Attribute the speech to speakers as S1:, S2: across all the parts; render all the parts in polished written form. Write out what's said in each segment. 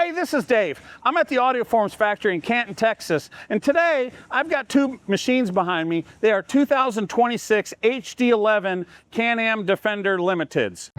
S1: Hey, this is Dave. I'm at the Audioformz factory in Canton, Texas, and today I've got two machines behind me. They are 2026 HD11 Can-Am Defender Limiteds.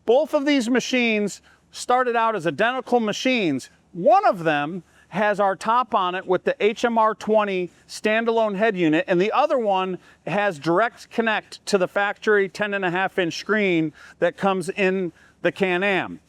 S1: Both of these machines started out as identical machines. One of them has our top on it with the HMR20 standalone head unit, and the other one has direct connect to the factory 10.5-inch screen that comes in the Can-Am.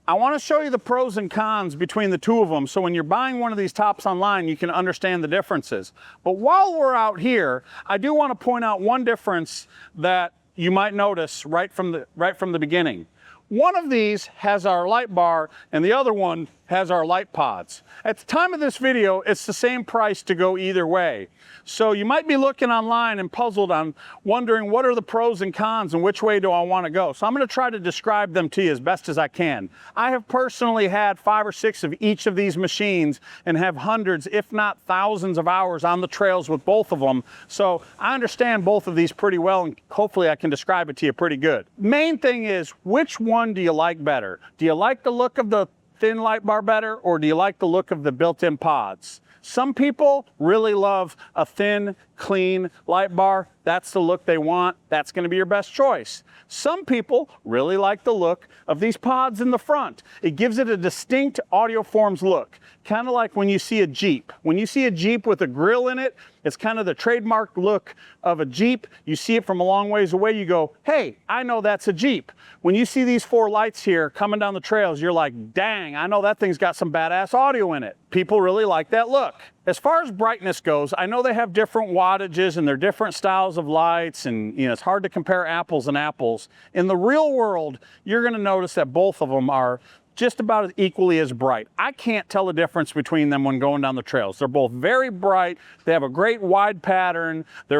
S1: I want to show you the pros and cons between the two of them, so when you're buying one of these tops online, you can understand the differences. But while we're out here, I do want to point out one difference that you might notice right from the beginning. One of these has our light bar and the other one has our light pods. At the time of this video, it's the same price to go either way. So you might be looking online and puzzled on wondering what are the pros and cons and which way do I want to go. So I'm going to try to describe them to you as best as I can. I have personally had 5 or 6 of each of these machines and have hundreds, if not thousands of hours on the trails with both of them. So I understand both of these pretty well, and hopefully I can describe it to you pretty good. Main thing is, which one do you like better? Do you like the look of the thin light bar better, or do you like the look of the built-in pods? Some people really love a thin, clean light bar. That's the look they want. That's going to be your best choice. Some people really like the look of these pods in the front. It gives it a distinct Audioformz look, kind of like when you see a Jeep. When you see a Jeep with a grill in it, it's kind of the trademark look of a Jeep. You see it from a long ways away, you go, hey, I know that's a Jeep. When you see these 4 lights here coming down the trails, you're like, dang, I know that thing's got some badass audio in it. People really like that look. As far as brightness goes, I know they have different wattages and they're different styles of lights, and it's hard to compare apples and apples. In the real world, you're gonna notice that both of them are just about as equally as bright. I can't tell the difference between them when going down the trails. They're both very bright. They have a great wide pattern. They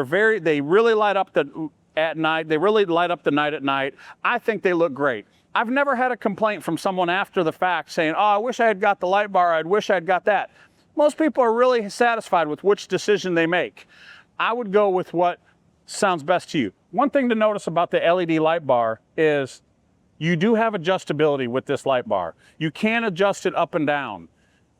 S1: really light up at night. They really light up the night at night. I think they look great. I've never had a complaint from someone after the fact saying, oh, I wish I had got the light bar. I wish I had got that. Most people are really satisfied with which decision they make. I would go with what sounds best to you. One thing to notice about the LED light bar is you do have adjustability with this light bar. You can adjust it up and down.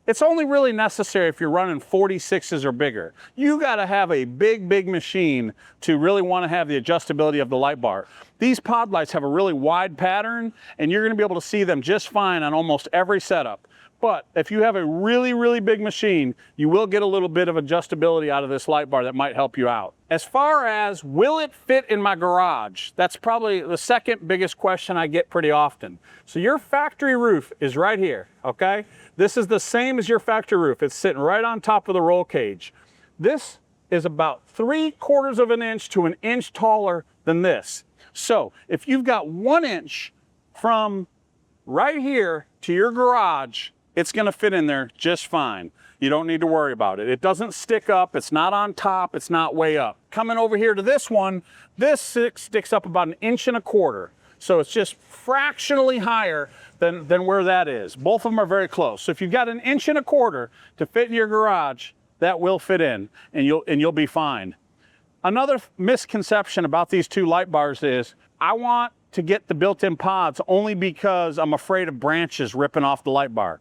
S1: It's only really necessary if you're running 46s or bigger. You gotta have a big machine to really wanna have the adjustability of the light bar. These pod lights have a really wide pattern, and you're gonna be able to see them just fine on almost every setup. But if you have a really big machine, you will get a little bit of adjustability out of this light bar that might help you out. As far as, will it fit in my garage? That's probably the second biggest question I get pretty often. So your factory roof is right here, okay? This is the same as your factory roof. It's sitting right on top of the roll cage. This is about 3/4 of an inch to an inch taller than this. So if you've got 1 inch from right here to your garage, it's gonna fit in there just fine. You don't need to worry about it. It doesn't stick up, it's not on top, it's not way up. Coming over here to this one, this sticks up about 1.25 inches. So it's just fractionally higher than where that is. Both of them are very close. So if you've got 1.25 inches to fit in your garage, that will fit in and you'll be fine. Another misconception about these two light bars is, I want to get the built-in pods only because I'm afraid of branches ripping off the light bar.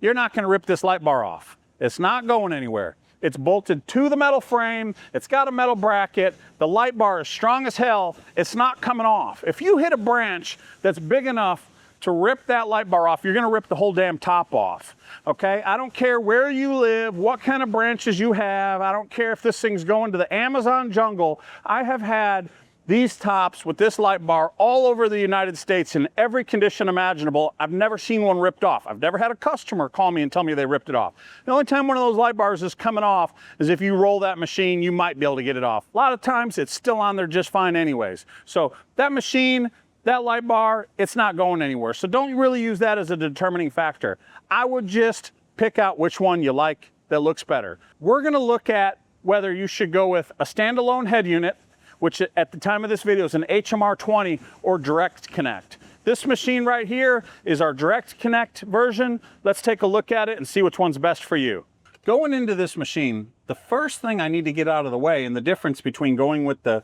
S1: You're not gonna rip this light bar off. It's not going anywhere. It's bolted to the metal frame. It's got a metal bracket. The light bar is strong as hell. It's not coming off. If you hit a branch that's big enough to rip that light bar off, you're gonna rip the whole damn top off, okay? I don't care where you live, what kind of branches you have. I don't care if this thing's going to the Amazon jungle. I have had these tops with this light bar all over the United States in every condition imaginable. I've never seen one ripped off. I've never had a customer call me and tell me they ripped it off. The only time one of those light bars is coming off is if you roll that machine, you might be able to get it off. A lot of times it's still on there just fine anyways. So that machine, that light bar, it's not going anywhere. So don't really use that as a determining factor. I would just pick out which one you like that looks better. We're gonna look at whether you should go with a standalone head unit, which at the time of this video is an HMR20 or direct connect. This machine right here is our direct connect version. Let's take a look at it and see which one's best for you. Going into this machine, the first thing I need to get out of the way, and the difference between going with the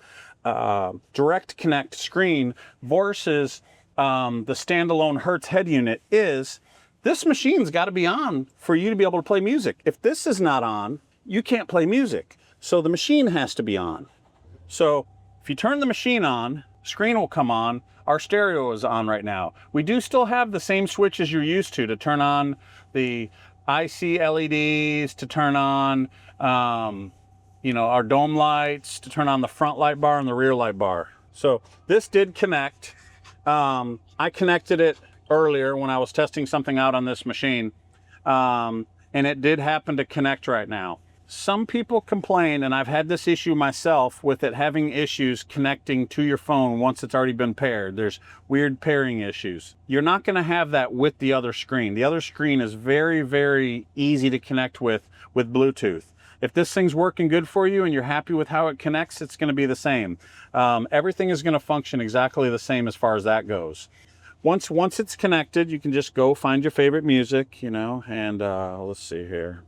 S1: direct connect screen versus the standalone Hertz head unit, is this machine's got to be on for you to be able to play music. If this is not on, you can't play music. So the machine has to be on. So if you turn the machine on, screen will come on. Our stereo is on right now. We do still have the same switches you're used to turn on the IC LEDs, to turn on you know, our dome lights, to turn on the front light bar and the rear light bar. So this did connect. I connected it earlier when I was testing something out on this machine, and it did happen to connect right now. Some people complain, and I've had this issue myself, with it having issues connecting to your phone once it's already been paired. There's weird pairing issues. You're not going to have that with the other screen. The other screen is very, very easy to connect with Bluetooth. If this thing's working good for you and you're happy with how it connects, it's going to be the same. Everything is going to function exactly the same as far as that goes. Once it's connected, you can just go find your favorite music, you know, and let's see here.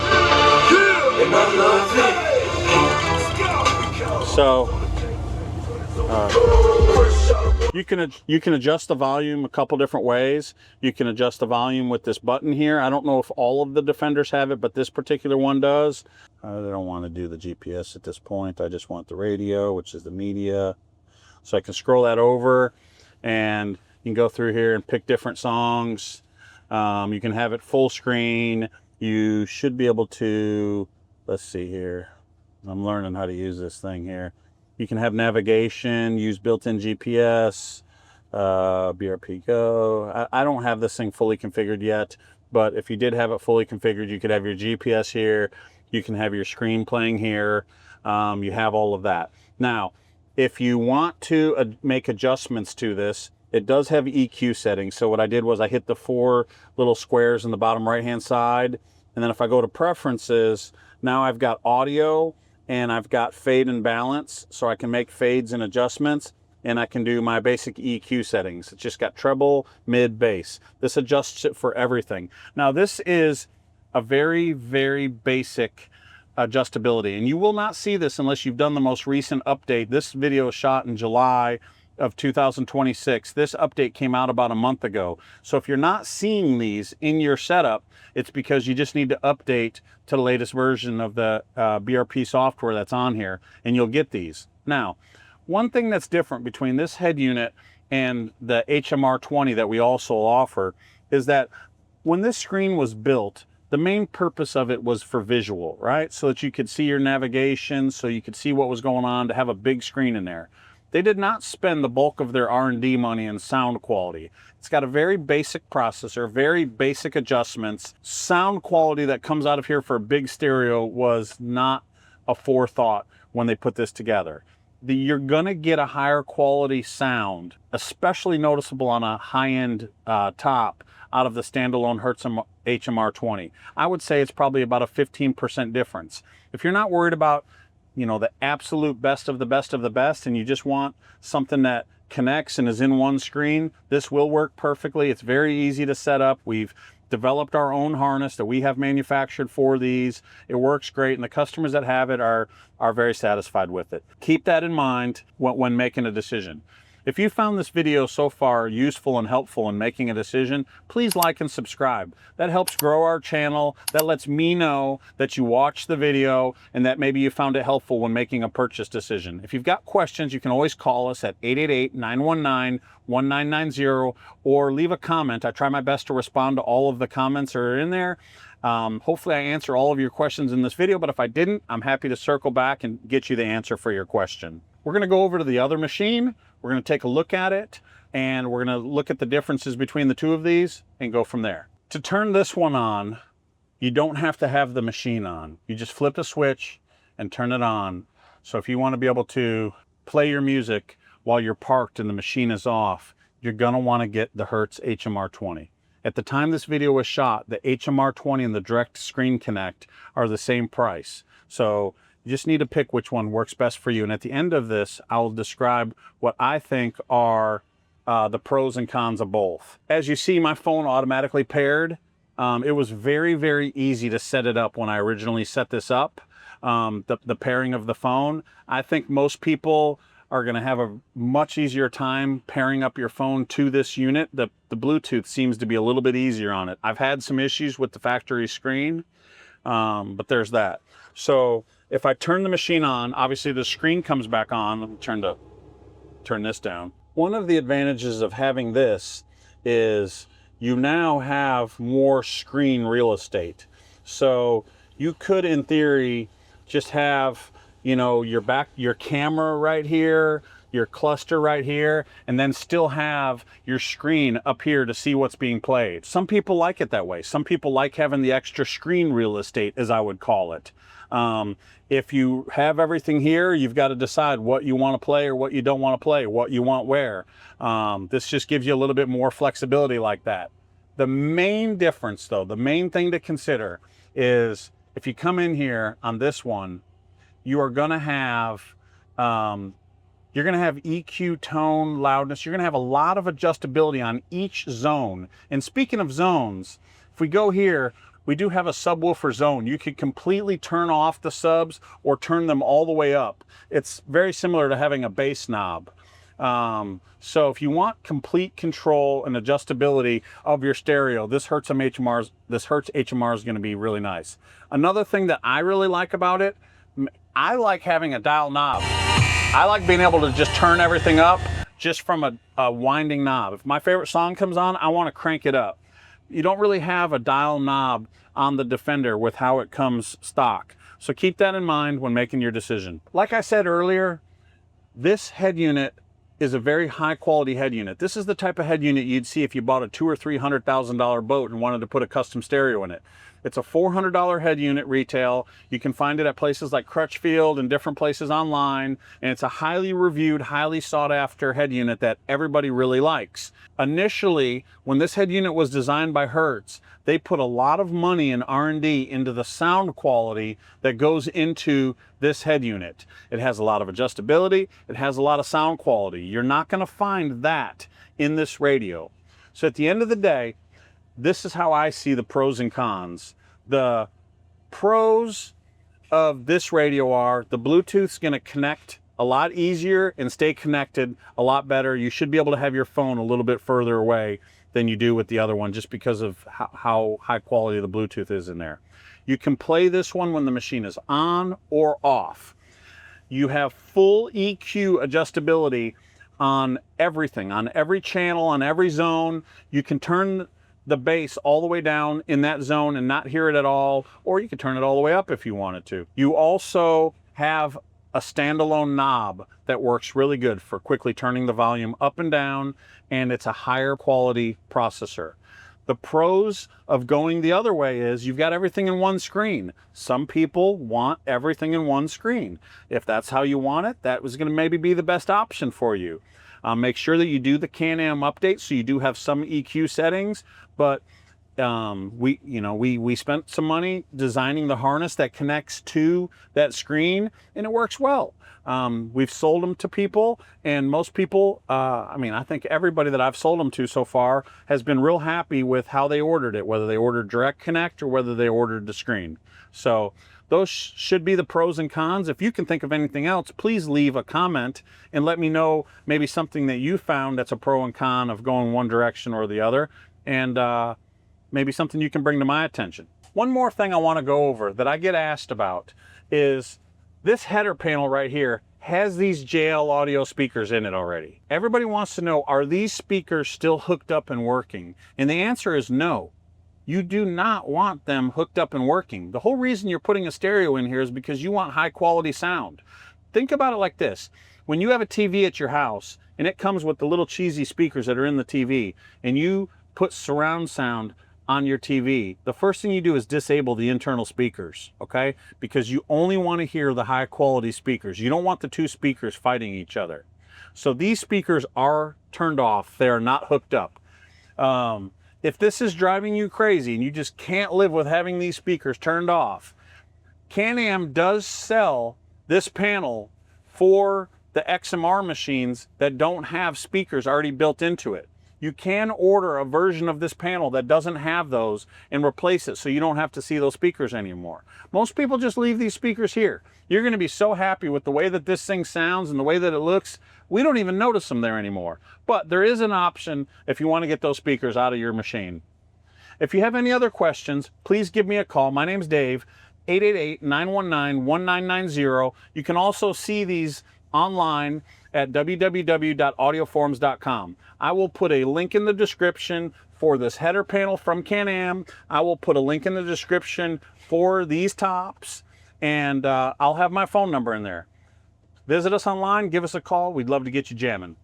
S1: So you can adjust the volume a couple different ways. You can adjust the volume with this button here. I don't know if all of the Defenders have it, but this particular one does. I don't want to do the GPS at this point. I just want the radio, which is the media. So I can scroll that over, and you can go through here and pick different songs. You can have it full screen. You should be able to, let's see here. I'm learning how to use this thing here. You can have navigation, use built-in GPS, BRP Go. I don't have this thing fully configured yet, but if you did have it fully configured, you could have your GPS here. You can have your screen playing here. You have all of that. Now, if you want to make adjustments to this, it does have EQ settings. So what I did was I hit the 4 little squares in the bottom right-hand side. And then if I go to preferences, now I've got audio and I've got fade and balance. So I can make fades and adjustments, and I can do my basic EQ settings. It's just got treble, mid, bass. This adjusts it for everything. Now this is a very, very basic adjustability, and you will not see this unless you've done the most recent update. This video was shot in July of 2026. This update came out about a month ago. So if you're not seeing these in your setup, it's because you just need to update to the latest version of the BRP software that's on here, and you'll get these. Now, one thing that's different between this head unit and the HMR20 that we also offer is that when this screen was built, the main purpose of it was for visual, right? So that you could see your navigation, so you could see what was going on, to have a big screen in there. They did not spend the bulk of their R&D money in sound quality. It's got a very basic processor, very basic adjustments. Sound quality that comes out of here for a big stereo was not a forethought when they put this together. You're gonna get a higher quality sound, especially noticeable on a high-end top, out of the standalone Hertz HMR20. I would say it's probably about a 15% difference. If you're not worried about, you know, the absolute best of the best of the best, and you just want something that connects and is in one screen, this will work perfectly. It's very easy to set up. We've developed our own harness that we have manufactured for these. It works great, and the customers that have it are very satisfied with it. Keep that in mind when making a decision. If you found this video so far useful and helpful in making a decision, please like and subscribe. That helps grow our channel. That lets me know that you watched the video and that maybe you found it helpful when making a purchase decision. If you've got questions, you can always call us at 888-919-1990 or leave a comment. I try my best to respond to all of the comments that are in there. Hopefully I answer all of your questions in this video, but if I didn't, I'm happy to circle back and get you the answer for your question. We're going to go over to the other machine. We're going to take a look at it, and we're going to look at the differences between the two of these and go from there. To turn this one on, you don't have to have the machine on. You just flip the switch and turn it on. So if you want to be able to play your music while you're parked and the machine is off, you're going to want to get the Hertz HMR20. At the time this video was shot, the HMR20 and the Direct Screen Connect are the same price. So you just need to pick which one works best for you. And at the end of this, I'll describe what I think are the pros and cons of both. As you see, my phone automatically paired. It was very, very easy to set it up when I originally set this up. The pairing of the phone. I think most people are going to have a much easier time pairing up your phone to this unit. The Bluetooth seems to be a little bit easier on it. I've had some issues with the factory screen, but there's that. So if I turn the machine on, obviously the screen comes back on. Let me turn this down. One of the advantages of having this is you now have more screen real estate. So you could, in theory, just have, you know, your camera right here, your cluster right here, and then still have your screen up here to see what's being played. Some people like it that way. Some people like having the extra screen real estate, as I would call it. If you have everything here, you've got to decide what you want to play or what you don't want to play, what you want where. This just gives you a little bit more flexibility like that. The main difference, though, the main thing to consider is if you come in here on this one, you are going to have EQ, tone, loudness. You're going to have a lot of adjustability on each zone. And speaking of zones, if we go here, we do have a subwoofer zone. You could completely turn off the subs or turn them all the way up. It's very similar to having a bass knob. So if you want complete control and adjustability of your stereo, this Hertz HMR is going to be really nice. Another thing that I really like about it, I like having a dial knob. I like being able to just turn everything up just from a winding knob. If my favorite song comes on, I want to crank it up. You don't really have a dial knob on the Defender with how it comes stock. So keep that in mind when making your decision. Like I said earlier, this head unit is a very high quality head unit. This is the type of head unit you'd see if you bought a $200,000 or $300,000 boat and wanted to put a custom stereo in it. It's a $400 head unit retail. You can find it at places like Crutchfield and different places online, and it's a highly reviewed, highly sought after head unit that everybody really likes. Initially, when this head unit was designed by Hertz, they put a lot of money in R&D into the sound quality that goes into this head unit. It has a lot of adjustability, it has a lot of sound quality. You're not going to find that in this radio. So at the end of the day, this is how I see the pros and cons. The pros of this radio are the Bluetooth's going to connect a lot easier and stay connected a lot better. You should be able to have your phone a little bit further away than you do with the other one just because of how high quality the Bluetooth is in there. You can play this one when the machine is on or off. You have full EQ adjustability on everything, on every channel, on every zone. You can turn the bass all the way down in that zone and not hear it at all, or you could turn it all the way up if you wanted to. You also have a standalone knob that works really good for quickly turning the volume up and down, and it's a higher quality processor. The pros of going the other way is you've got everything in one screen. Some people want everything in one screen. If that's how you want it, that was going to maybe be the best option for you. Make sure that you do the Can-Am update so you do have some EQ settings, but we spent some money designing the harness that connects to that screen, and it works well. We've sold them to people, and most people, I think everybody that I've sold them to so far has been real happy with how they ordered it, whether they ordered direct connect or whether they ordered the screen. So those should be the pros and cons. If you can think of anything else, please leave a comment and let me know maybe something that you found that's a pro and con of going one direction or the other, and maybe something you can bring to my attention. One more thing I want to go over that I get asked about is this header panel right here has these JL audio speakers in it already. Everybody wants to know, are these speakers still hooked up and working? And the answer is no. You do not want them hooked up and working. The whole reason you're putting a stereo in here is because you want high quality sound. Think about it like this. When you have a TV at your house and it comes with the little cheesy speakers that are in the TV, and you put surround sound on your TV, the first thing you do is disable the internal speakers, okay? Because you only want to hear the high quality speakers. You don't want the two speakers fighting each other. So these speakers are turned off. They are not hooked up. If this is driving you crazy and you just can't live with having these speakers turned off, Can-Am does sell this panel for the XMR machines that don't have speakers already built into it. You can order a version of this panel that doesn't have those and replace it so you don't have to see those speakers anymore. Most people just leave these speakers here. You're going to be so happy with the way that this thing sounds and the way that it looks, we don't even notice them there anymore. But there is an option if you want to get those speakers out of your machine. If you have any other questions, please give me a call. My name's Dave, 888-919-1990. You can also see these online at www.audioformz.com. I will put a link in the description for this header panel from Can-Am. I will put a link in the description for these tops, and I'll have my phone number in there. Visit us online, give us a call. We'd love to get you jamming.